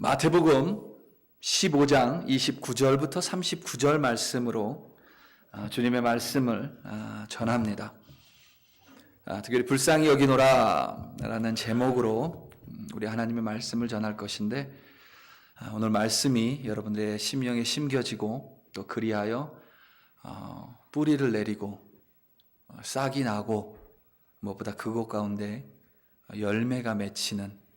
마태복음 15장 29절부터 39절 말씀으로 주님의 말씀을 전합니다. 특별히 불쌍히 여기노라 라는 제목으로 우리 하나님의 말씀을 전할 것인데, 오늘 말씀이 여러분들의 심령에 심겨지고 또 그리하여 뿌리를 내리고 싹이 나고 무엇보다 그곳 가운데 열매가 맺히는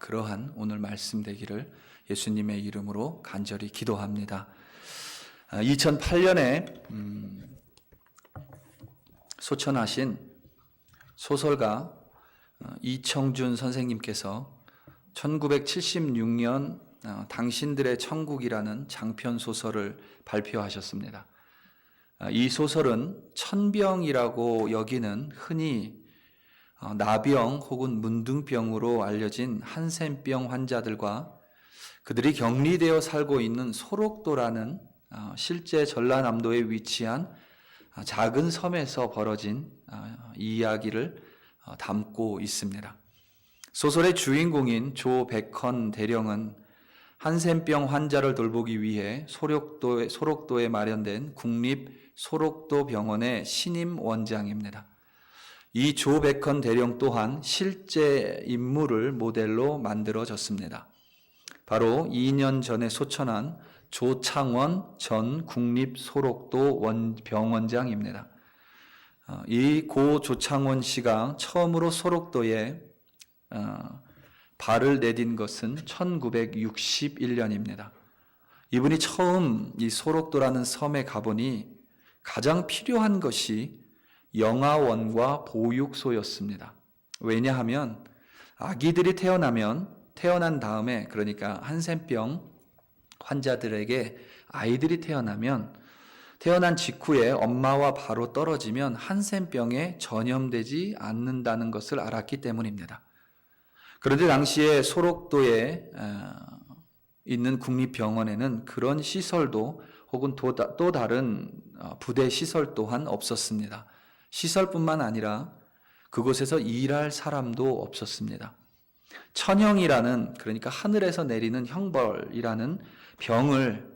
그러한 오늘 말씀 되기를 예수님의 이름으로 간절히 기도합니다. 2008년에 소천하신 소설가 이청준 선생님께서 1976년 당신들의 천국이라는 장편 소설을 발표하셨습니다. 이 소설은 천병이라고 여기는 흔히 나병 혹은 문둥병으로 알려진 한센병 환자들과 그들이 격리되어 살고 있는 소록도라는 실제 전라남도에 위치한 작은 섬에서 벌어진 이야기를 담고 있습니다. 소설의 주인공인 조백헌 대령은 한센병 환자를 돌보기 위해 소록도에 마련된 국립소록도병원의 신임 원장입니다. 이 조백헌 대령 또한 실제 인물을 모델로 만들어졌습니다. 바로 2년 전에 소천한 조창원 전 국립소록도 병원장입니다. 이 고 조창원 씨가 처음으로 소록도에 발을 내딘 것은 1961년입니다. 이분이 처음 이 소록도라는 섬에 가보니 가장 필요한 것이 영아원과 보육소였습니다. 왜냐하면 아기들이 태어난 다음에, 그러니까 한센병 환자들에게 아이들이 태어나면 태어난 직후에 엄마와 바로 떨어지면 한센병에 전염되지 않는다는 것을 알았기 때문입니다. 그런데 당시에 소록도에 있는 국립병원에는 그런 시설도 혹은 또 다른 부대 시설 또한 없었습니다. 시설뿐만 아니라 그곳에서 일할 사람도 없었습니다. 천형이라는, 그러니까 하늘에서 내리는 형벌이라는 병을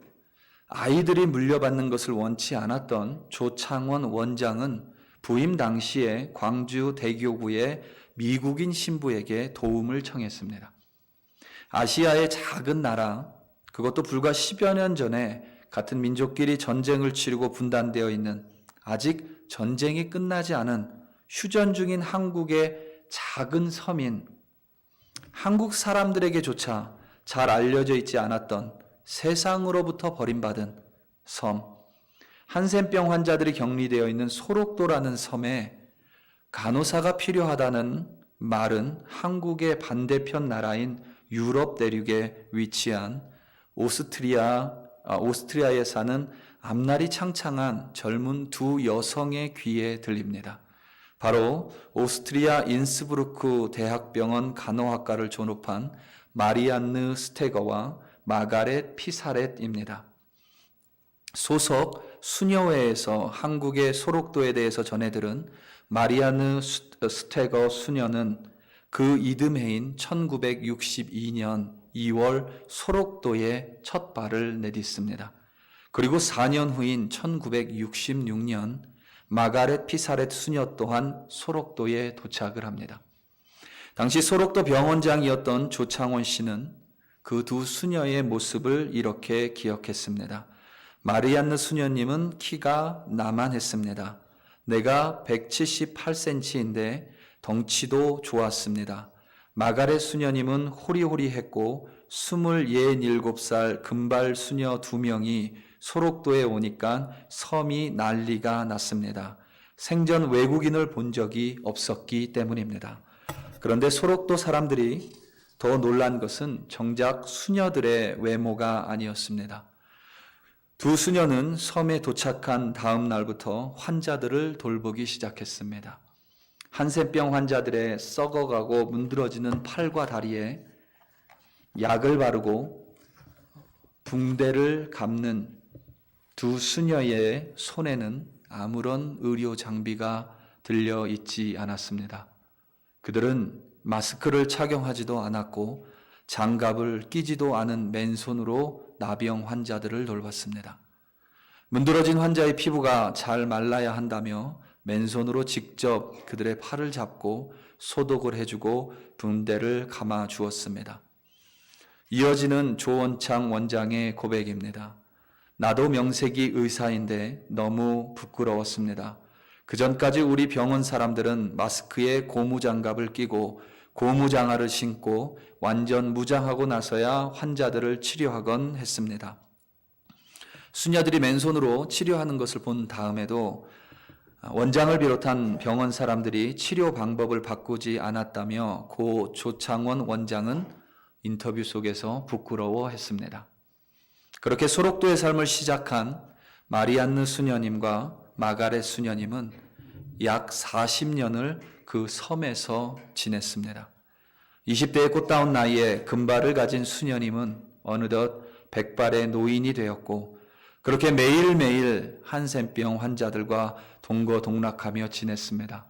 아이들이 물려받는 것을 원치 않았던 조창원 원장은 부임 당시에 광주 대교구의 미국인 신부에게 도움을 청했습니다. 아시아의 작은 나라, 그것도 불과 10여 년 전에 같은 민족끼리 전쟁을 치르고 분단되어 있는, 아직 전쟁이 끝나지 않은 휴전 중인 한국의 작은 섬인, 한국 사람들에게조차 잘 알려져 있지 않았던 세상으로부터 버림받은 섬, 한센병 환자들이 격리되어 있는 소록도라는 섬에 간호사가 필요하다는 말은 한국의 반대편 나라인 유럽 대륙에 위치한 오스트리아에 사는 앞날이 창창한 젊은 두 여성의 귀에 들립니다. 바로 오스트리아 인스부르크 대학병원 간호학과를 졸업한 마리안느 스테거와 마가렛 피사렛입니다. 소속 수녀회에서 한국의 소록도에 대해서 전해들은 마리안느 스테거 수녀는 그 이듬해인 1962년 2월 소록도에 첫 발을 내딛습니다. 그리고 4년 후인 1966년 마가렛 피사렛 수녀 또한 소록도에 도착을 합니다. 당시 소록도 병원장이었던 조창원 씨는 그 두 수녀의 모습을 이렇게 기억했습니다. 마리안느 수녀님은 키가 나만했습니다. 내가 178cm인데 덩치도 좋았습니다. 마가렛 수녀님은 호리호리했고 27살 금발 수녀 2명이 소록도에 오니까 섬이 난리가 났습니다. 생전 외국인을 본 적이 없었기 때문입니다. 그런데 소록도 사람들이 더 놀란 것은 정작 수녀들의 외모가 아니었습니다. 두 수녀는 섬에 도착한 다음 날부터 환자들을 돌보기 시작했습니다. 한센병 환자들의 썩어가고 문드러지는 팔과 다리에 약을 바르고 붕대를 감는 두 수녀의 손에는 아무런 의료 장비가 들려 있지 않았습니다. 그들은 마스크를 착용하지도 않았고 장갑을 끼지도 않은 맨손으로 나병 환자들을 돌봤습니다. 문드러진 환자의 피부가 잘 말라야 한다며 맨손으로 직접 그들의 팔을 잡고 소독을 해주고 붕대를 감아 주었습니다. 이어지는 조원창 원장의 고백입니다. 나도 명색이 의사인데 너무 부끄러웠습니다. 그전까지 우리 병원 사람들은 마스크에 고무장갑을 끼고 고무장화를 신고 완전 무장하고 나서야 환자들을 치료하곤 했습니다. 수녀들이 맨손으로 치료하는 것을 본 다음에도 원장을 비롯한 병원 사람들이 치료 방법을 바꾸지 않았다며 고 조창원 원장은 인터뷰 속에서 부끄러워했습니다. 그렇게 소록도의 삶을 시작한 마리안느 수녀님과 마가렛 수녀님은 약 40년을 그 섬에서 지냈습니다. 20대의 꽃다운 나이에 금발을 가진 수녀님은 어느덧 백발의 노인이 되었고 그렇게 매일매일 한센병 환자들과 동거동락하며 지냈습니다.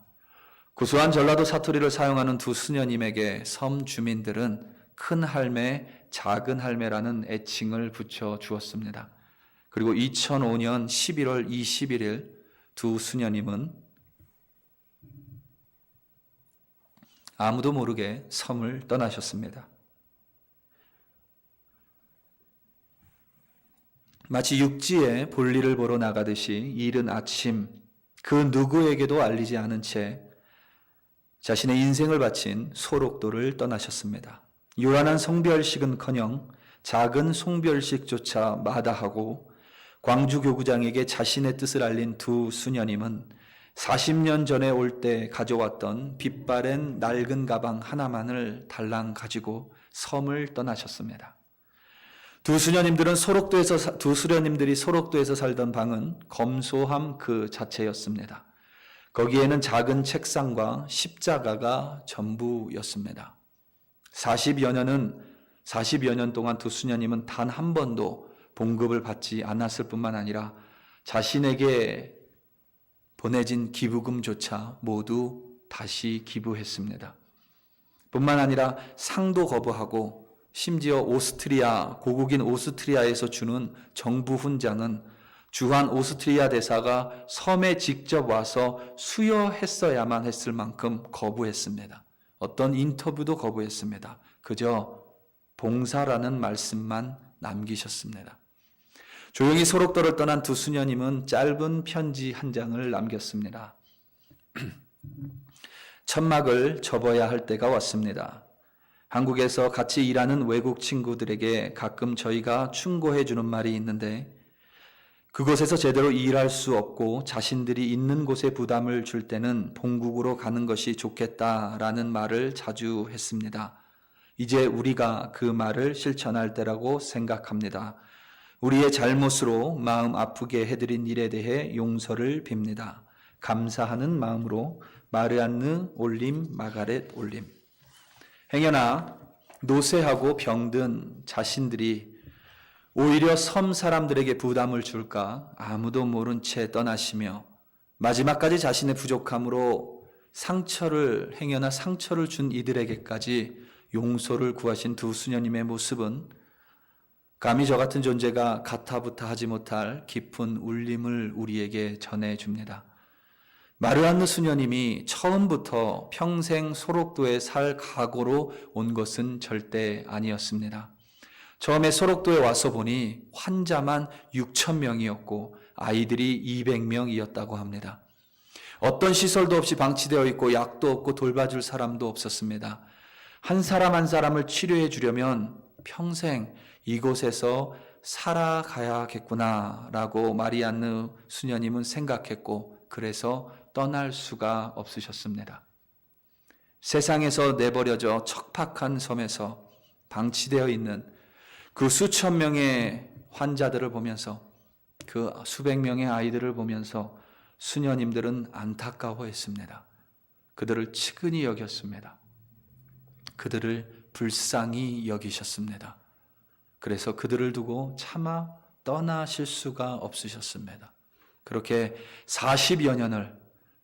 구수한 전라도 사투리를 사용하는 두 수녀님에게 섬 주민들은 큰 할매, 작은 할매라는 애칭을 붙여 주었습니다. 그리고 2005년 11월 21일 두 수녀님은 아무도 모르게 섬을 떠나셨습니다. 마치 육지에 볼일을 보러 나가듯이 이른 아침 그 누구에게도 알리지 않은 채 자신의 인생을 바친 소록도를 떠나셨습니다. 요란한 성별식은커녕 작은 송별식조차 마다하고 광주 교구장에게 자신의 뜻을 알린 두 수녀님은 40년 전에 올 때 가져왔던 빛바랜 낡은 가방 하나만을 달랑 가지고 섬을 떠나셨습니다. 두 수녀님들이 소록도에서 살던 방은 검소함 그 자체였습니다. 거기에는 작은 책상과 십자가가 전부였습니다. 40여 년 동안 두 수녀님은 단 한 번도 봉급을 받지 않았을 뿐만 아니라 자신에게 보내진 기부금조차 모두 다시 기부했습니다. 뿐만 아니라 상도 거부하고 심지어 고국인 오스트리아에서 주는 정부 훈장은 주한 오스트리아 대사가 섬에 직접 와서 수여했어야만 했을 만큼 거부했습니다. 어떤 인터뷰도 거부했습니다. 그저 봉사라는 말씀만 남기셨습니다. 조용히 소록도를 떠난 두 수녀님은 짧은 편지 한 장을 남겼습니다. 천막을 접어야 할 때가 왔습니다. 한국에서 같이 일하는 외국 친구들에게 가끔 저희가 충고해 주는 말이 있는데 그곳에서 제대로 일할 수 없고 자신들이 있는 곳에 부담을 줄 때는 본국으로 가는 것이 좋겠다라는 말을 자주 했습니다. 이제 우리가 그 말을 실천할 때라고 생각합니다. 우리의 잘못으로 마음 아프게 해드린 일에 대해 용서를 빕니다. 감사하는 마음으로 마리안느 올림 마가렛 올림. 행여나 노쇠하고 병든 자신들이 오히려 섬 사람들에게 부담을 줄까 아무도 모른 채 떠나시며 마지막까지 자신의 부족함으로 행여나 상처를 준 이들에게까지 용서를 구하신 두 수녀님의 모습은 감히 저 같은 존재가 가타부타 하지 못할 깊은 울림을 우리에게 전해줍니다. 마리안느 수녀님이 처음부터 평생 소록도에 살 각오로 온 것은 절대 아니었습니다. 처음에 소록도에 와서 보니 환자만 6,000명이었고 아이들이 200명이었다고 합니다. 어떤 시설도 없이 방치되어 있고 약도 없고 돌봐줄 사람도 없었습니다. 한 사람 한 사람을 치료해 주려면 평생 이곳에서 살아가야겠구나라고 마리안느 수녀님은 생각했고 그래서 떠날 수가 없으셨습니다. 세상에서 내버려져 척박한 섬에서 방치되어 있는 그 수천 명의 환자들을 보면서 그 수백 명의 아이들을 보면서 수녀님들은 안타까워했습니다. 그들을 측은히 여겼습니다. 그들을 불쌍히 여기셨습니다. 그래서 그들을 두고 차마 떠나실 수가 없으셨습니다. 그렇게 40여 년을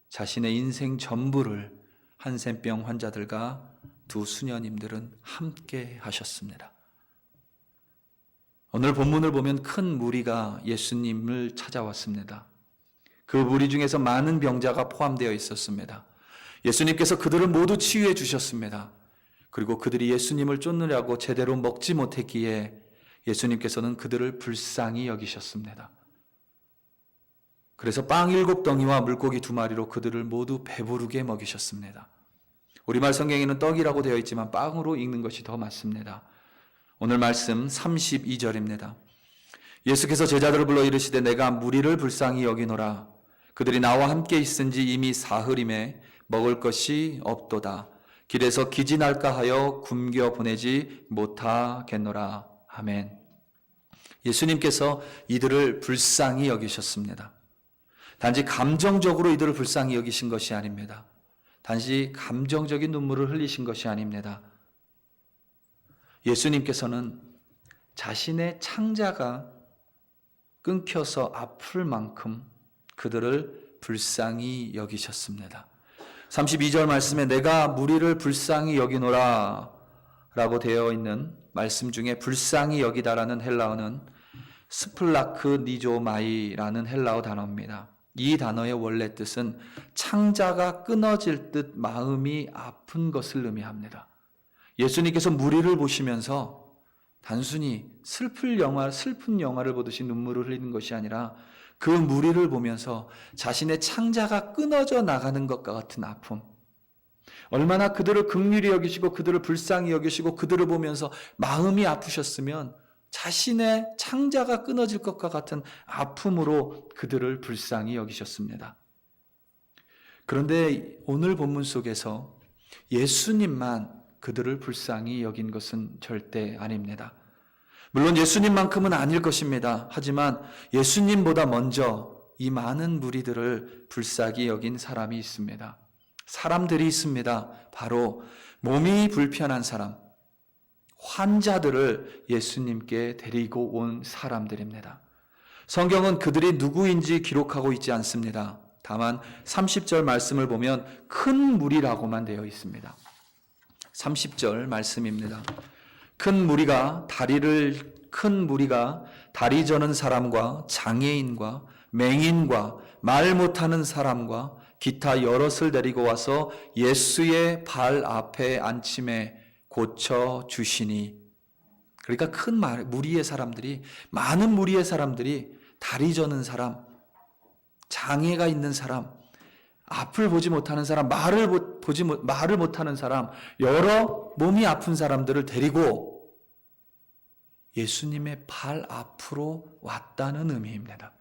자신의 인생 전부를 한센병 환자들과 두 수녀님들은 함께 하셨습니다. 오늘 본문을 보면 큰 무리가 예수님을 찾아왔습니다. 그 무리 중에서 많은 병자가 포함되어 있었습니다. 예수님께서 그들을 모두 치유해 주셨습니다. 그리고 그들이 예수님을 쫓느라고 제대로 먹지 못했기에 예수님께서는 그들을 불쌍히 여기셨습니다. 그래서 빵 7덩이와 물고기 2마리로 그들을 모두 배부르게 먹이셨습니다. 우리말 성경에는 떡이라고 되어 있지만 빵으로 읽는 것이 더 맞습니다. 오늘 말씀 32절입니다. 예수께서 제자들을 불러 이르시되 내가 무리를 불쌍히 여기노라. 그들이 나와 함께 있은지 이미 사흘임에 먹을 것이 없도다. 길에서 기진할까 하여 굶겨 보내지 못하겠노라. 아멘. 예수님께서 이들을 불쌍히 여기셨습니다. 단지 감정적으로 이들을 불쌍히 여기신 것이 아닙니다. 단지 감정적인 눈물을 흘리신 것이 아닙니다. 예수님께서는 자신의 창자가 끊겨서 아플 만큼 그들을 불쌍히 여기셨습니다. 32절 말씀에 내가 무리를 불쌍히 여기노라 라고 되어 있는 말씀 중에 불쌍히 여기다라는 헬라어는 스플라크 니조마이라는 헬라어 단어입니다. 이 단어의 원래 뜻은 창자가 끊어질 듯 마음이 아픈 것을 의미합니다. 예수님께서 무리를 보시면서 단순히 슬픈 영화를 보듯이 눈물을 흘리는 것이 아니라 그 무리를 보면서 자신의 창자가 끊어져 나가는 것과 같은 아픔, 얼마나 그들을 긍휼히 여기시고 그들을 불쌍히 여기시고 그들을 보면서 마음이 아프셨으면 자신의 창자가 끊어질 것과 같은 아픔으로 그들을 불쌍히 여기셨습니다. 그런데 오늘 본문 속에서 예수님만 그들을 불쌍히 여긴 것은 절대 아닙니다. 물론 예수님만큼은 아닐 것입니다. 하지만 예수님보다 먼저 이 많은 무리들을 불쌍히 여긴 사람이 있습니다. 사람들이 있습니다. 바로 몸이 불편한 사람, 환자들을 예수님께 데리고 온 사람들입니다. 성경은 그들이 누구인지 기록하고 있지 않습니다. 다만 30절 말씀을 보면 큰 무리라고만 되어 있습니다. 30절 말씀입니다. 큰 무리가 다리 저는 사람과 장애인과 맹인과 말 못하는 사람과 기타 여럿을 데리고 와서 예수의 발 앞에 앉힘에 고쳐 주시니. 그러니까 무리의 사람들이, 많은 무리의 사람들이 다리 저는 사람, 장애가 있는 사람, 앞을 보지 못하는 사람, 말을 못하는 사람, 여러 몸이 아픈 사람들을 데리고 예수님의 발 앞으로 왔다는 의미입니다.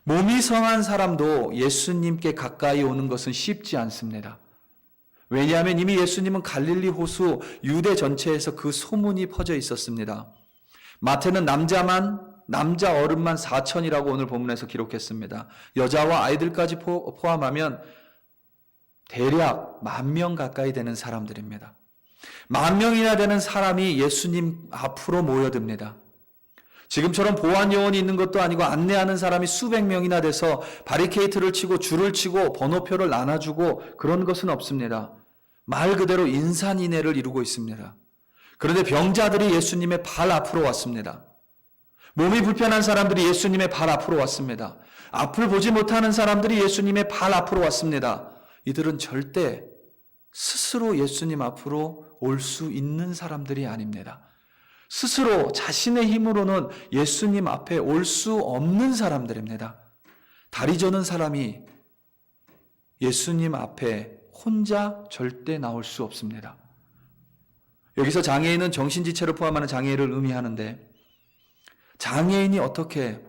몸이 성한 사람도 예수님께 가까이 오는 것은 쉽지 않습니다. 왜냐하면 이미 예수님은 갈릴리 호수 유대 전체에서 그 소문이 퍼져 있었습니다. 마태는 남자 어른만 4천이라고 오늘 본문에서 기록했습니다. 여자와 아이들까지 포함하면 대략 10,000명 가까이 되는 사람들입니다. 10,000명이나 되는 사람이 예수님 앞으로 모여듭니다. 지금처럼 보안 요원이 있는 것도 아니고 안내하는 사람이 수백 명이나 돼서 바리케이트를 치고 줄을 치고 번호표를 나눠주고 그런 것은 없습니다. 말 그대로 인산인해를 이루고 있습니다. 그런데 병자들이 예수님의 발 앞으로 왔습니다. 몸이 불편한 사람들이 예수님의 발 앞으로 왔습니다. 앞을 보지 못하는 사람들이 예수님의 발 앞으로 왔습니다. 이들은 절대 스스로 예수님 앞으로 올 수 있는 사람들이 아닙니다. 스스로 자신의 힘으로는 예수님 앞에 올 수 없는 사람들입니다. 다리 저는 사람이 예수님 앞에 혼자 절대 나올 수 없습니다. 여기서 장애인은 정신지체를 포함하는 장애인을 의미하는데, 장애인이 어떻게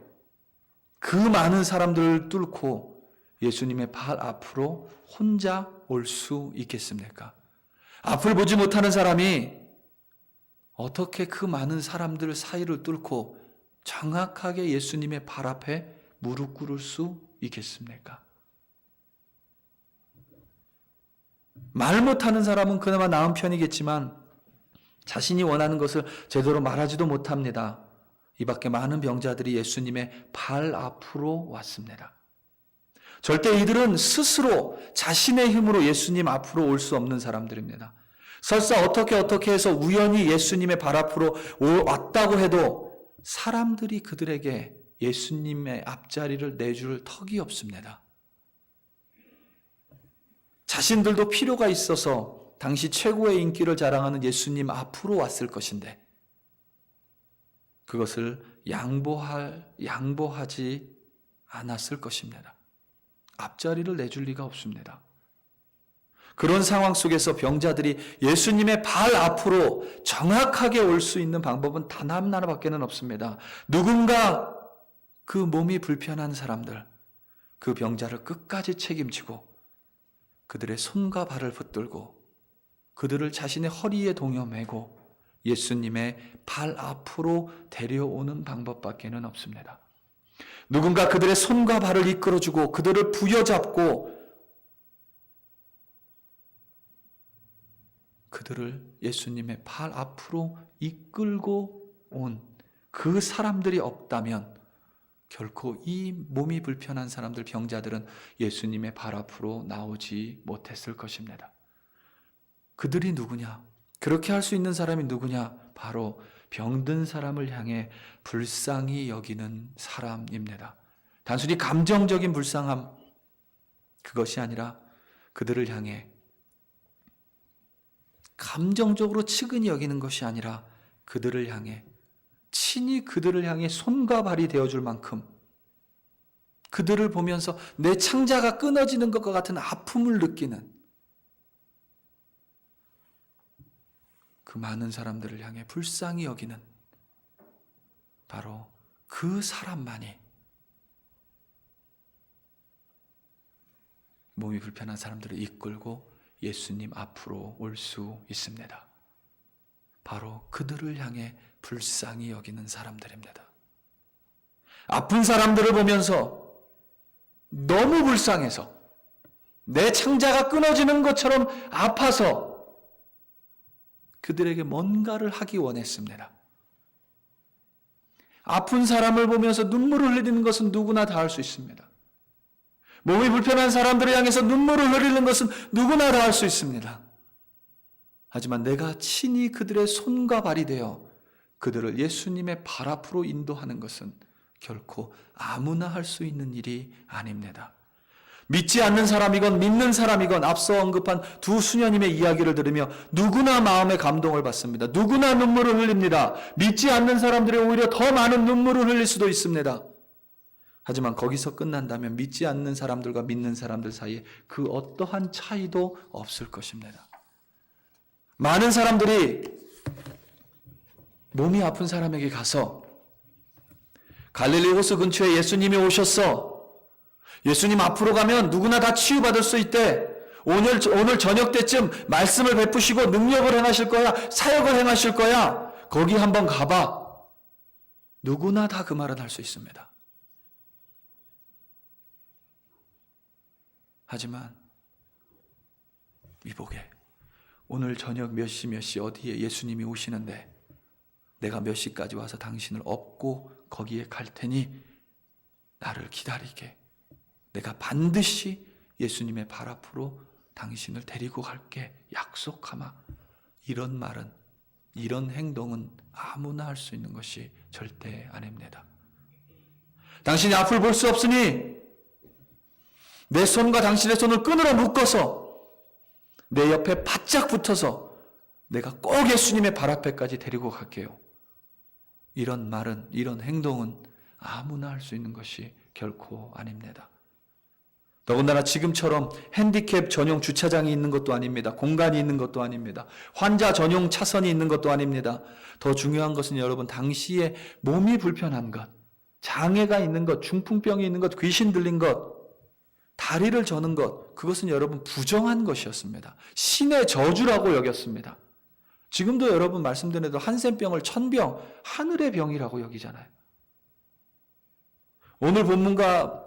그 많은 사람들을 뚫고 예수님의 발 앞으로 혼자 올 수 있겠습니까? 앞을 보지 못하는 사람이 어떻게 그 많은 사람들 사이를 뚫고 정확하게 예수님의 발 앞에 무릎 꿇을 수 있겠습니까? 말 못하는 사람은 그나마 나은 편이겠지만 자신이 원하는 것을 제대로 말하지도 못합니다. 이 밖에 많은 병자들이 예수님의 발 앞으로 왔습니다. 절대 이들은 스스로 자신의 힘으로 예수님 앞으로 올 수 없는 사람들입니다. 설사 어떻게 해서 우연히 예수님의 발 앞으로 왔다고 해도 사람들이 그들에게 예수님의 앞자리를 내줄 턱이 없습니다. 자신들도 필요가 있어서 당시 최고의 인기를 자랑하는 예수님 앞으로 왔을 것인데 그것을 양보하지 않았을 것입니다. 앞자리를 내줄 리가 없습니다. 그런 상황 속에서 병자들이 예수님의 발 앞으로 정확하게 올 수 있는 방법은 단 하나밖에는 없습니다. 누군가 그 몸이 불편한 사람들, 그 병자를 끝까지 책임지고 그들의 손과 발을 붙들고 그들을 자신의 허리에 동여매고 예수님의 발 앞으로 데려오는 방법밖에는 없습니다. 누군가 그들의 손과 발을 이끌어주고 그들을 부여잡고 그들을 예수님의 발 앞으로 이끌고 온 그 사람들이 없다면 결코 이 몸이 불편한 사람들, 병자들은 예수님의 발 앞으로 나오지 못했을 것입니다. 그들이 누구냐? 그렇게 할 수 있는 사람이 누구냐? 바로 병든 사람을 향해 불쌍히 여기는 사람입니다. 단순히 감정적인 불쌍함, 그것이 아니라 그들을 향해 감정적으로 측은히 여기는 것이 아니라 그들을 향해 친히 그들을 향해 손과 발이 되어줄 만큼 그들을 보면서 내 창자가 끊어지는 것과 같은 아픔을 느끼는 그 많은 사람들을 향해 불쌍히 여기는 바로 그 사람만이 몸이 불편한 사람들을 이끌고 예수님 앞으로 올 수 있습니다. 바로 그들을 향해 불쌍히 여기는 사람들입니다. 아픈 사람들을 보면서 너무 불쌍해서 내 창자가 끊어지는 것처럼 아파서 그들에게 뭔가를 하기 원했습니다. 아픈 사람을 보면서 눈물을 흘리는 것은 누구나 다 할 수 있습니다. 몸이 불편한 사람들을 향해서 눈물을 흘리는 것은 누구나 다 할 수 있습니다. 하지만 내가 친히 그들의 손과 발이 되어 그들을 예수님의 발 앞으로 인도하는 것은 결코 아무나 할 수 있는 일이 아닙니다. 믿지 않는 사람이건 믿는 사람이건 앞서 언급한 두 수녀님의 이야기를 들으며 누구나 마음의 감동을 받습니다. 누구나 눈물을 흘립니다. 믿지 않는 사람들이 오히려 더 많은 눈물을 흘릴 수도 있습니다. 하지만 거기서 끝난다면 믿지 않는 사람들과 믿는 사람들 사이에 그 어떠한 차이도 없을 것입니다. 많은 사람들이 몸이 아픈 사람에게 가서 갈릴리 호수 근처에 예수님이 오셨어. 예수님 앞으로 가면 누구나 다 치유받을 수 있대. 오늘 저녁 때쯤 말씀을 베푸시고 능력을 행하실 거야. 사역을 행하실 거야. 거기 한번 가봐. 누구나 다 그 말은 할 수 있습니다. 하지만 이보게 오늘 저녁 몇 시 어디에 예수님이 오시는데 내가 몇 시까지 와서 당신을 업고 거기에 갈 테니 나를 기다리게. 내가 반드시 예수님의 발 앞으로 당신을 데리고 갈게. 약속하마. 이런 말은, 이런 행동은 아무나 할 수 있는 것이 절대 아닙니다. 당신이 앞을 볼 수 없으니 내 손과 당신의 손을 끈으로 묶어서 내 옆에 바짝 붙어서 내가 꼭 예수님의 발 앞에까지 데리고 갈게요. 이런 말은, 이런 행동은 아무나 할 수 있는 것이 결코 아닙니다. 더군다나 지금처럼 핸디캡 전용 주차장이 있는 것도 아닙니다. 공간이 있는 것도 아닙니다. 환자 전용 차선이 있는 것도 아닙니다. 더 중요한 것은 여러분, 당시에 몸이 불편한 것, 장애가 있는 것, 중풍병이 있는 것, 귀신 들린 것, 다리를 저는 것, 그것은 여러분 부정한 것이었습니다. 신의 저주라고 여겼습니다. 지금도 여러분 말씀드린 대로 한센병을 천병, 하늘의 병이라고 여기잖아요. 오늘 본문과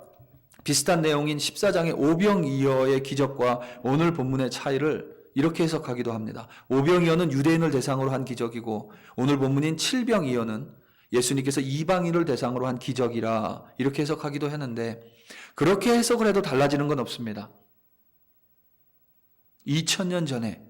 비슷한 내용인 14장의 오병이어의 기적과 오늘 본문의 차이를 이렇게 해석하기도 합니다. 오병이어는 유대인을 대상으로 한 기적이고 오늘 본문인 칠병이어는 예수님께서 이방인을 대상으로 한 기적이라 이렇게 해석하기도 했는데 그렇게 해석을 해도 달라지는 건 없습니다. 2000년 전에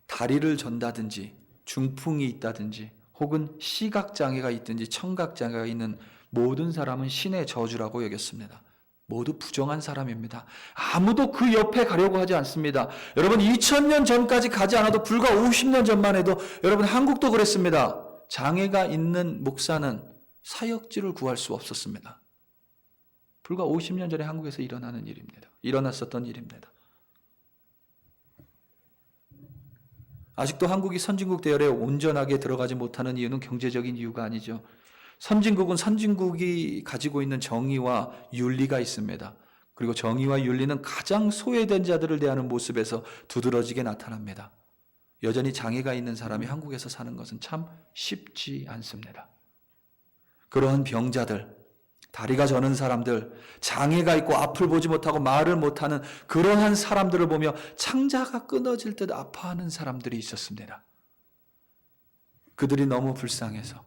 다리를 전다든지 중풍이 있다든지 혹은 시각장애가 있든지 청각장애가 있는 모든 사람은 신의 저주라고 여겼습니다. 모두 부정한 사람입니다. 아무도 그 옆에 가려고 하지 않습니다. 여러분 2000년 전까지 가지 않아도 불과 50년 전만 해도 여러분 한국도 그랬습니다. 장애가 있는 목사는 사역지를 구할 수 없었습니다. 불과 50년 전에 한국에서 일어났었던 일입니다. 아직도 한국이 선진국 대열에 온전하게 들어가지 못하는 이유는 경제적인 이유가 아니죠. 선진국은 선진국이 가지고 있는 정의와 윤리가 있습니다. 그리고 정의와 윤리는 가장 소외된 자들을 대하는 모습에서 두드러지게 나타납니다. 여전히 장애가 있는 사람이 한국에서 사는 것은 참 쉽지 않습니다. 그러한 병자들, 다리가 저는 사람들, 장애가 있고 앞을 보지 못하고 말을 못하는 그러한 사람들을 보며 창자가 끊어질 듯 아파하는 사람들이 있었습니다. 그들이 너무 불쌍해서,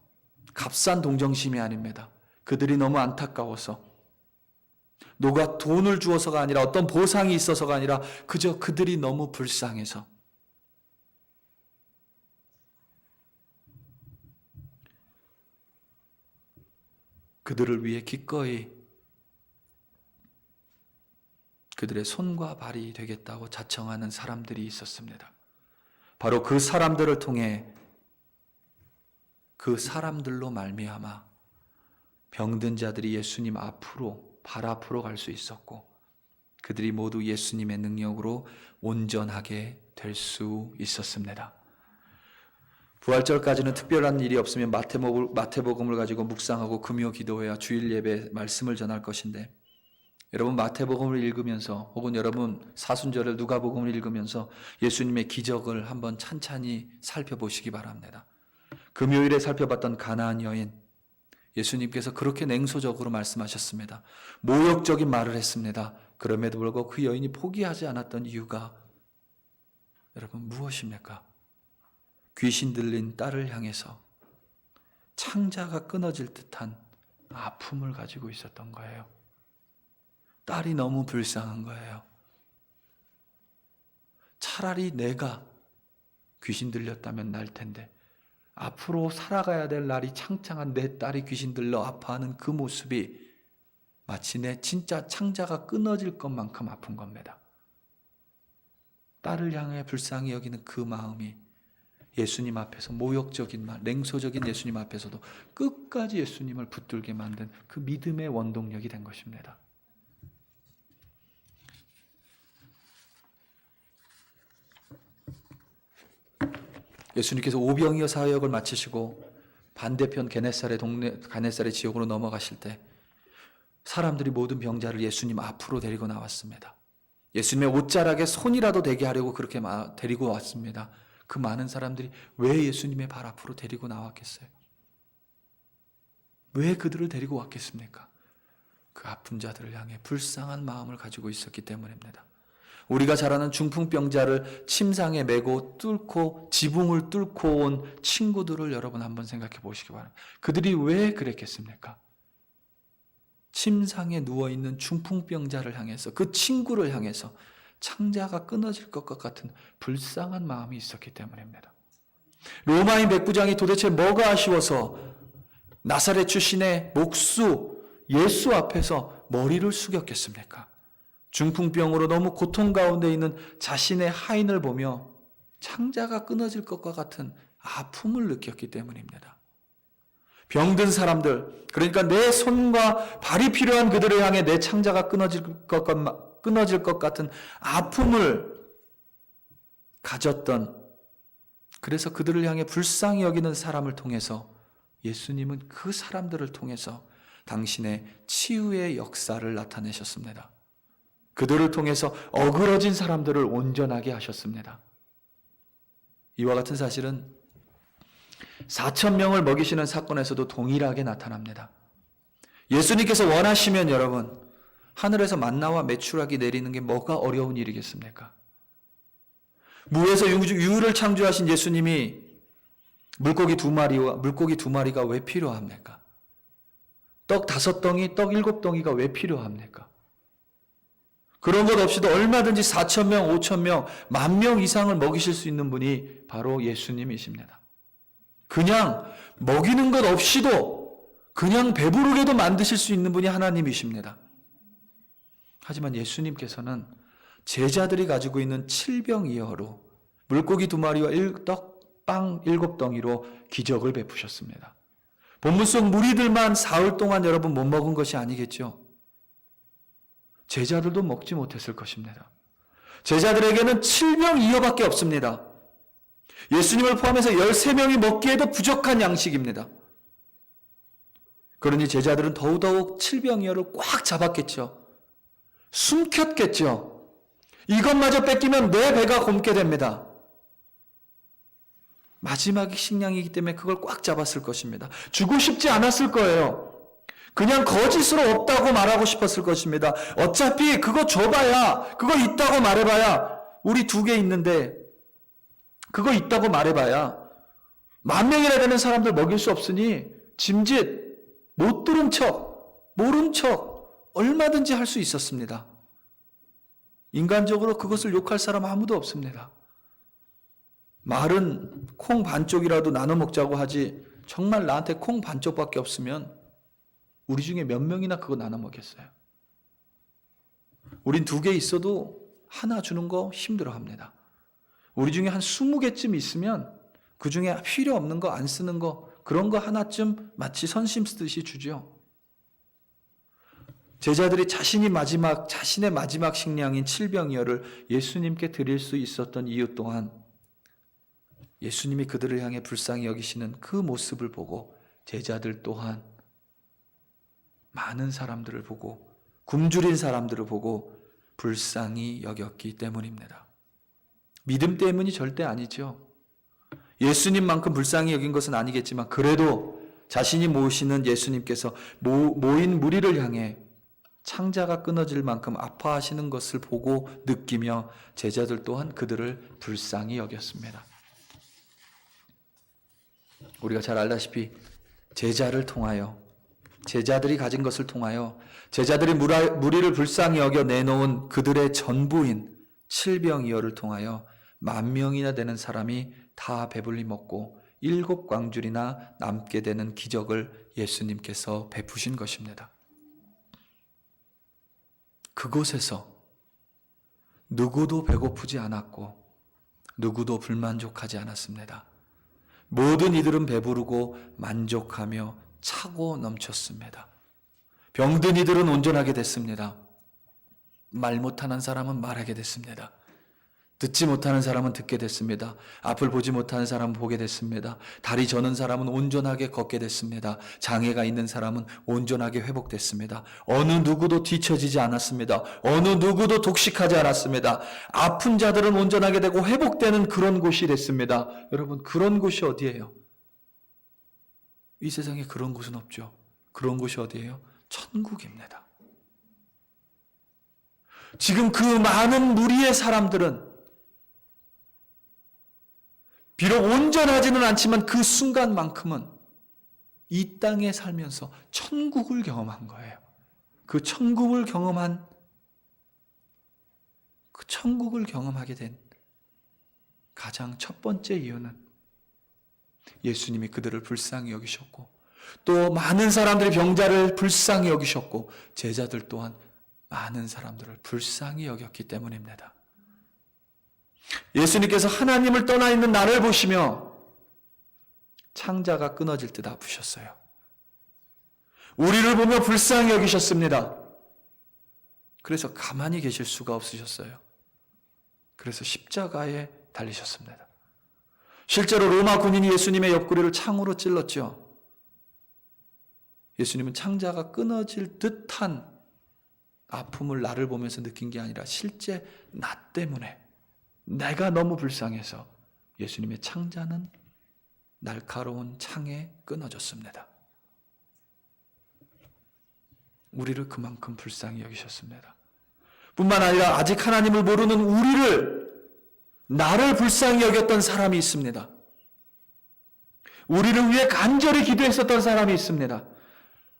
값싼 동정심이 아닙니다. 그들이 너무 안타까워서, 누가 돈을 주어서가 아니라 어떤 보상이 있어서가 아니라 그저 그들이 너무 불쌍해서 그들을 위해 기꺼이 그들의 손과 발이 되겠다고 자청하는 사람들이 있었습니다. 바로 그 사람들을 통해 그 사람들로 말미암아 병든 자들이 예수님 앞으로, 발 앞으로 갈 수 있었고 그들이 모두 예수님의 능력으로 온전하게 될 수 있었습니다. 부활절까지는 특별한 일이 없으면 마태복음을 가지고 묵상하고 금요 기도회와 주일 예배 말씀을 전할 것인데, 여러분 마태복음을 읽으면서 혹은 여러분 사순절을 누가복음을 읽으면서 예수님의 기적을 한번 찬찬히 살펴보시기 바랍니다. 금요일에 살펴봤던 가나안 여인, 예수님께서 그렇게 냉소적으로 말씀하셨습니다. 모욕적인 말을 했습니다. 그럼에도 불구하고 그 여인이 포기하지 않았던 이유가 여러분 무엇입니까? 귀신 들린 딸을 향해서 창자가 끊어질 듯한 아픔을 가지고 있었던 거예요. 딸이 너무 불쌍한 거예요. 차라리 내가 귀신 들렸다면 날 텐데 앞으로 살아가야 될 날이 창창한 내 딸이 귀신 들려 아파하는 그 모습이 마치 내 진짜 창자가 끊어질 것만큼 아픈 겁니다. 딸을 향해 불쌍히 여기는 그 마음이 예수님 앞에서 모욕적인 말, 냉소적인 예수님 앞에서도 끝까지 예수님을 붙들게 만든 그 믿음의 원동력이 된 것입니다. 예수님께서 오병이어 사역을 마치시고 반대편 게네사렛 지역으로 넘어가실 때 사람들이 모든 병자를 예수님 앞으로 데리고 나왔습니다. 예수님의 옷자락에 손이라도 대게 하려고 그렇게 데리고 왔습니다. 그 많은 사람들이 왜 예수님의 발 앞으로 데리고 나왔겠어요? 왜 그들을 데리고 왔겠습니까? 그 아픈 자들을 향해 불쌍한 마음을 가지고 있었기 때문입니다. 우리가 잘 아는 중풍병자를 침상에 메고 뚫고 지붕을 뚫고 온 친구들을 여러분 한번 생각해 보시기 바랍니다. 그들이 왜 그랬겠습니까? 침상에 누워있는 중풍병자를 향해서, 그 친구를 향해서 창자가 끊어질 것 같은 불쌍한 마음이 있었기 때문입니다. 로마인 백부장이 도대체 뭐가 아쉬워서 나사렛 출신의 목수 예수 앞에서 머리를 숙였겠습니까? 중풍병으로 너무 고통 가운데 있는 자신의 하인을 보며 창자가 끊어질 것과 같은 아픔을 느꼈기 때문입니다. 병든 사람들, 그러니까 내 손과 발이 필요한 그들을 향해 내 창자가 끊어질 것 같은 아픔을 가졌던, 그래서 그들을 향해 불쌍히 여기는 사람을 통해서 예수님은 그 사람들을 통해서 당신의 치유의 역사를 나타내셨습니다. 그들을 통해서 어그러진 사람들을 온전하게 하셨습니다. 이와 같은 사실은 4,000명을 먹이시는 사건에서도 동일하게 나타납니다. 예수님께서 원하시면 여러분, 하늘에서 만나와 메추라기 내리는 게 뭐가 어려운 일이겠습니까? 무에서 유를 창조하신 예수님이 물고기 두 마리가 왜 필요합니까? 떡 5덩이, 떡 7덩이가 왜 필요합니까? 그런 것 없이도 얼마든지 4,000명, 5,000명, 10,000명 이상을 먹이실 수 있는 분이 바로 예수님이십니다. 그냥 먹이는 것 없이도 그냥 배부르게도 만드실 수 있는 분이 하나님이십니다. 하지만 예수님께서는 제자들이 가지고 있는 7병2어로 물고기 2마리와 빵 7덩이로 기적을 베푸셨습니다. 본문 속 무리들만 사흘 동안 여러분 못 먹은 것이 아니겠죠. 제자들도 먹지 못했을 것입니다. 제자들에게는 7병2어밖에 없습니다. 예수님을 포함해서 13명이 먹기에도 부족한 양식입니다. 그러니 제자들은 더더욱 7병2어를 꽉 잡았겠죠. 숨겼겠죠. 이것마저 뺏기면 내 배가 곪게 됩니다. 마지막 식량이기 때문에 그걸 꽉 잡았을 것입니다. 주고 싶지 않았을 거예요. 그냥 거짓으로 없다고 말하고 싶었을 것입니다. 어차피 그거 줘봐야, 그거 있다고 말해봐야, 우리 2개 있는데 그거 있다고 말해봐야 10,000명이나 되는 사람들 먹일 수 없으니 짐짓, 못 들은 척, 모른 척 얼마든지 할 수 있었습니다. 인간적으로 그것을 욕할 사람 아무도 없습니다. 말은 콩 반쪽이라도 나눠 먹자고 하지 정말 나한테 콩 반쪽밖에 없으면 우리 중에 몇 명이나 그거 나눠 먹겠어요? 우린 2개 있어도 하나 주는 거 힘들어합니다. 우리 중에 한 20개쯤 있으면 그 중에 필요 없는 거, 안 쓰는 거, 그런 거 하나쯤 마치 선심 쓰듯이 주죠. 제자들이 자신의 마지막 식량인 7병이어를 예수님께 드릴 수 있었던 이유 또한 예수님이 그들을 향해 불쌍히 여기시는 그 모습을 보고 제자들 또한 많은 사람들을 보고 굶주린 사람들을 보고 불쌍히 여겼기 때문입니다. 믿음 때문이 절대 아니죠. 예수님만큼 불쌍히 여긴 것은 아니겠지만 그래도 자신이 모시는 예수님께서 모인 무리를 향해 창자가 끊어질 만큼 아파하시는 것을 보고 느끼며 제자들 또한 그들을 불쌍히 여겼습니다. 우리가 잘 알다시피 제자를 통하여 제자들이 가진 것을 통하여 제자들이 무리를 불쌍히 여겨 내놓은 그들의 전부인 7병2어를 통하여 10,000명이나 되는 사람이 다 배불리 먹고 7광줄이나 남게 되는 기적을 예수님께서 베푸신 것입니다. 그곳에서 누구도 배고프지 않았고 누구도 불만족하지 않았습니다. 모든 이들은 배부르고 만족하며 차고 넘쳤습니다. 병든 이들은 온전하게 됐습니다. 말 못하는 사람은 말하게 됐습니다. 듣지 못하는 사람은 듣게 됐습니다. 앞을 보지 못하는 사람은 보게 됐습니다. 다리 저는 사람은 온전하게 걷게 됐습니다. 장애가 있는 사람은 온전하게 회복됐습니다. 어느 누구도 뒤처지지 않았습니다. 어느 누구도 독식하지 않았습니다. 아픈 자들은 온전하게 되고 회복되는 그런 곳이 됐습니다. 여러분, 그런 곳이 어디예요? 이 세상에 그런 곳은 없죠. 그런 곳이 어디예요? 천국입니다. 지금 그 많은 무리의 사람들은 비록 온전하지는 않지만 그 순간만큼은 이 땅에 살면서 천국을 경험한 거예요. 그 천국을 경험하게 된 가장 첫 번째 이유는 예수님이 그들을 불쌍히 여기셨고 또 많은 사람들이 병자를 불쌍히 여기셨고 제자들 또한 많은 사람들을 불쌍히 여겼기 때문입니다. 예수님께서 하나님을 떠나 있는 나를 보시며 창자가 끊어질 듯 아프셨어요. 우리를 보며 불쌍히 여기셨습니다. 그래서 가만히 계실 수가 없으셨어요. 그래서 십자가에 달리셨습니다. 실제로 로마 군인이 예수님의 옆구리를 창으로 찔렀죠. 예수님은 창자가 끊어질 듯한 아픔을 나를 보면서 느낀 게 아니라 실제 나 때문에 내가 너무 불쌍해서 예수님의 창자는 날카로운 창에 끊어졌습니다. 우리를 그만큼 불쌍히 여기셨습니다. 뿐만 아니라 아직 하나님을 모르는 나를 불쌍히 여겼던 사람이 있습니다. 우리를 위해 간절히 기도했었던 사람이 있습니다.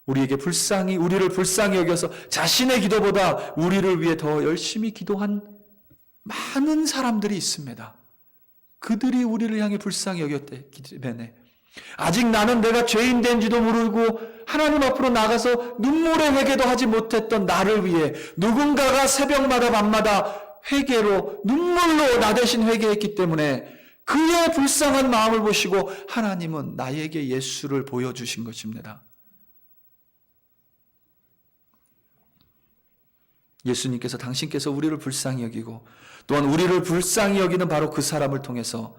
우리를 불쌍히 여겨서 자신의 기도보다 우리를 위해 더 열심히 기도한 많은 사람들이 있습니다. 그들이 우리를 향해 불쌍히 여겼기 때문에 아직 나는 내가 죄인 된지도 모르고 하나님 앞으로 나가서 눈물의 회개도 하지 못했던 나를 위해 누군가가 새벽마다 밤마다 회개로 눈물로 나 대신 회개했기 때문에 그의 불쌍한 마음을 보시고 하나님은 나에게 예수를 보여주신 것입니다. 예수님께서 당신께서 우리를 불쌍히 여기고 또한 우리를 불쌍히 여기는 바로 그 사람을 통해서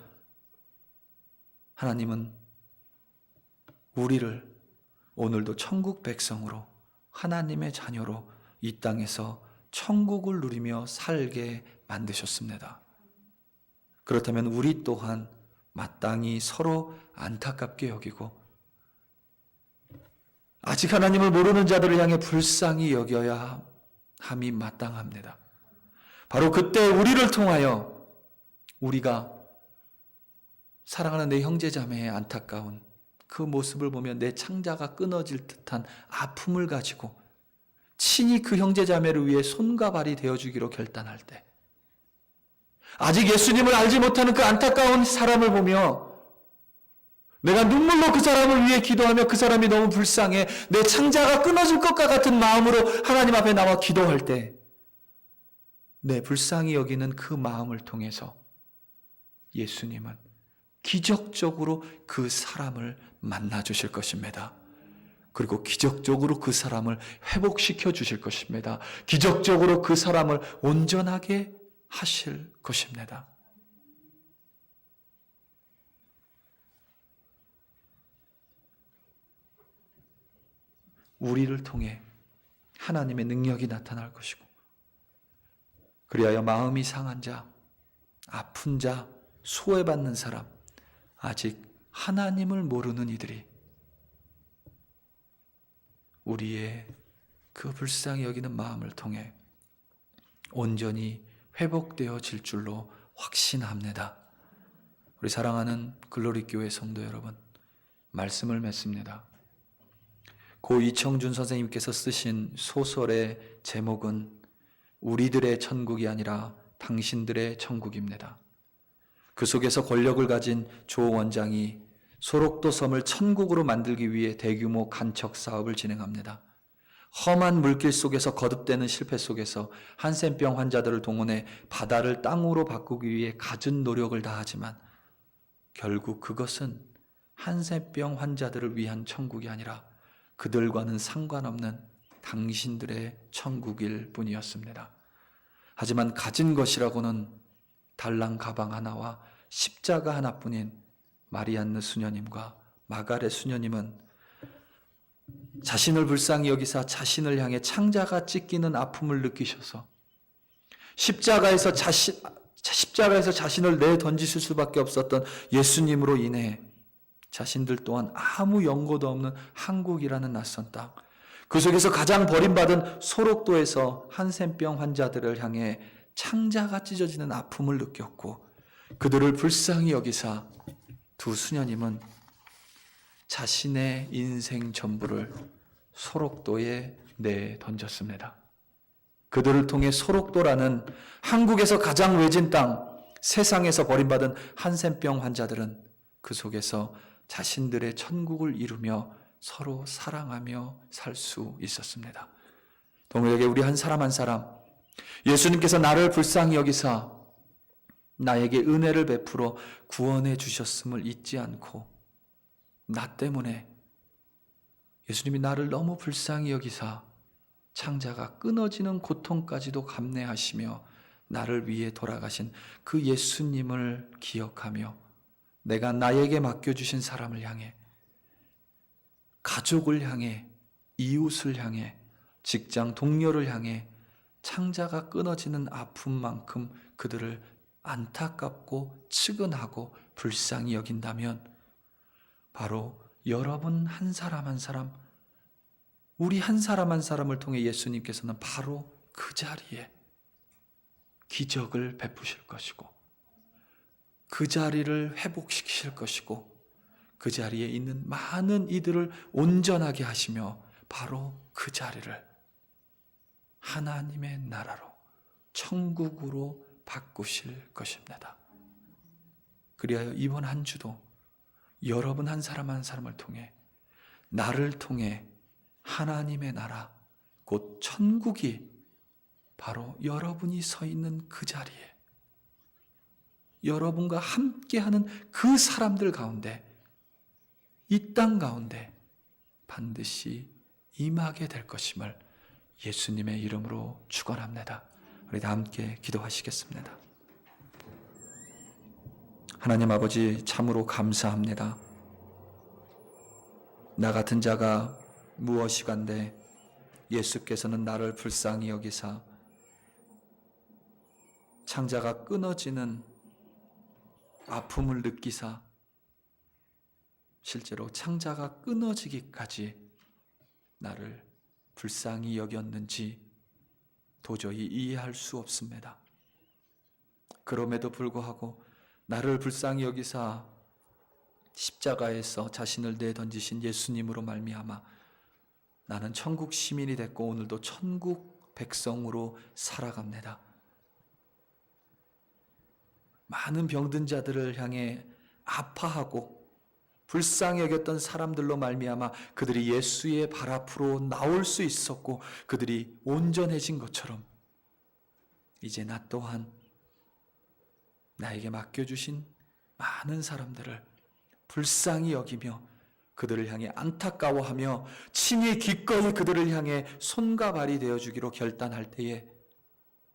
하나님은 우리를 오늘도 천국 백성으로 하나님의 자녀로 이 땅에서 천국을 누리며 살게 만드셨습니다. 그렇다면 우리 또한 마땅히 서로 안타깝게 여기고 아직 하나님을 모르는 자들을 향해 불쌍히 여겨야 함이 마땅합니다. 바로 그때 우리를 통하여 우리가 사랑하는 내 형제자매의 안타까운 그 모습을 보며 내 창자가 끊어질 듯한 아픔을 가지고 친히 그 형제자매를 위해 손과 발이 되어주기로 결단할 때 아직 예수님을 알지 못하는 그 안타까운 사람을 보며 내가 눈물로 그 사람을 위해 기도하며 그 사람이 너무 불쌍해 내 창자가 끊어질 것과 같은 마음으로 하나님 앞에 나와 기도할 때 내 불쌍히 여기는 그 마음을 통해서 예수님은 기적적으로 그 사람을 만나 주실 것입니다. 그리고 기적적으로 그 사람을 회복시켜 주실 것입니다. 기적적으로 그 사람을 온전하게 하실 것입니다. 우리를 통해 하나님의 능력이 나타날 것이고 그리하여 마음이 상한 자, 아픈 자, 소외받는 사람, 아직 하나님을 모르는 이들이 우리의 그 불쌍히 여기는 마음을 통해 온전히 회복되어질 줄로 확신합니다. 우리 사랑하는 글로리교회 성도 여러분, 말씀을 맺습니다. 고 이청준 선생님께서 쓰신 소설의 제목은 우리들의 천국이 아니라 당신들의 천국입니다. 그 속에서 권력을 가진 조 원장이 소록도 섬을 천국으로 만들기 위해 대규모 간척 사업을 진행합니다. 험한 물길 속에서 거듭되는 실패 속에서 한센병 환자들을 동원해 바다를 땅으로 바꾸기 위해 갖은 노력을 다하지만 결국 그것은 한센병 환자들을 위한 천국이 아니라 그들과는 상관없는 당신들의 천국일 뿐이었습니다. 하지만 가진 것이라고는 달랑 가방 하나와 십자가 하나뿐인 마리안느 수녀님과 마가렛 수녀님은 자신을 불쌍히 여기사 자신을 향해 창자가 찢기는 아픔을 느끼셔서 십자가에서 자신을 내던지실 수밖에 없었던 예수님으로 인해 자신들 또한 아무 연고도 없는 한국이라는 낯선 땅, 그 속에서 가장 버림받은 소록도에서 한센병 환자들을 향해 창자가 찢어지는 아픔을 느꼈고 그들을 불쌍히 여기사 두 수녀님은 자신의 인생 전부를 소록도에 내던졌습니다. 그들을 통해 소록도라는 한국에서 가장 외진 땅, 세상에서 버림받은 한센병 환자들은 그 속에서 자신들의 천국을 이루며 서로 사랑하며 살 수 있었습니다. 동일하게 우리 한 사람 한 사람, 예수님께서 나를 불쌍히 여기사 나에게 은혜를 베풀어 구원해 주셨음을 잊지 않고 나 때문에 예수님이 나를 너무 불쌍히 여기사 창자가 끊어지는 고통까지도 감내하시며 나를 위해 돌아가신 그 예수님을 기억하며 내가 나에게 맡겨주신 사람을 향해, 가족을 향해, 이웃을 향해, 직장 동료를 향해 창자가 끊어지는 아픔만큼 그들을 안타깝고 측은하고 불쌍히 여긴다면 바로 여러분 한 사람 한 사람, 우리 한 사람 한 사람을 통해 예수님께서는 바로 그 자리에 기적을 베푸실 것이고 그 자리를 회복시키실 것이고 그 자리에 있는 많은 이들을 온전하게 하시며 바로 그 자리를 하나님의 나라로, 천국으로 바꾸실 것입니다. 그리하여 이번 한 주도 여러분 한 사람 한 사람을 통해, 나를 통해 하나님의 나라, 곧 천국이 바로 여러분이 서 있는 그 자리에, 여러분과 함께하는 그 사람들 가운데, 이 땅 가운데 반드시 임하게 될 것임을 예수님의 이름으로 축원합니다. 우리 다 함께 기도하시겠습니다. 하나님 아버지, 참으로 감사합니다. 나 같은 자가 무엇이간데 예수께서는 나를 불쌍히 여기사 창자가 끊어지는 아픔을 느끼사 실제로 창자가 끊어지기까지 나를 불쌍히 여겼는지 도저히 이해할 수 없습니다. 그럼에도 불구하고 나를 불쌍히 여기사 십자가에서 자신을 내던지신 예수님으로 말미암아 나는 천국 시민이 됐고 오늘도 천국 백성으로 살아갑니다. 많은 병든 자들을 향해 아파하고 불쌍히 여겼던 사람들로 말미암아 그들이 예수의 발 앞으로 나올 수 있었고 그들이 온전해진 것처럼 이제 나 또한 나에게 맡겨주신 많은 사람들을 불쌍히 여기며 그들을 향해 안타까워하며 친히 기꺼이 그들을 향해 손과 발이 되어주기로 결단할 때에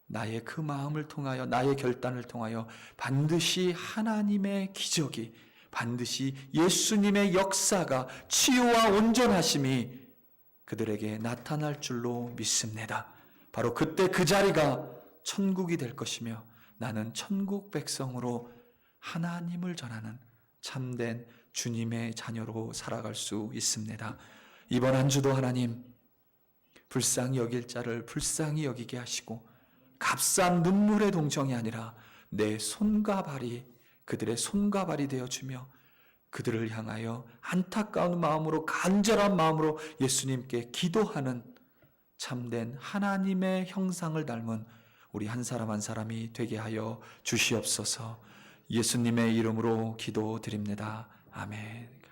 나의 그 마음을 통하여, 나의 결단을 통하여 반드시 하나님의 기적이, 반드시 예수님의 역사가, 치유와 온전하심이 그들에게 나타날 줄로 믿습니다. 바로 그때 그 자리가 천국이 될 것이며 나는 천국 백성으로 하나님을 전하는 참된 주님의 자녀로 살아갈 수 있습니다. 이번 한 주도 하나님, 불쌍히 여길 자를 불쌍히 여기게 하시고 값싼 눈물의 동정이 아니라 내 손과 발이 그들의 손과 발이 되어주며 그들을 향하여 안타까운 마음으로, 간절한 마음으로 예수님께 기도하는 참된 하나님의 형상을 닮은 우리 한 사람 한 사람이 되게 하여 주시옵소서. 예수님의 이름으로 기도드립니다. 아멘.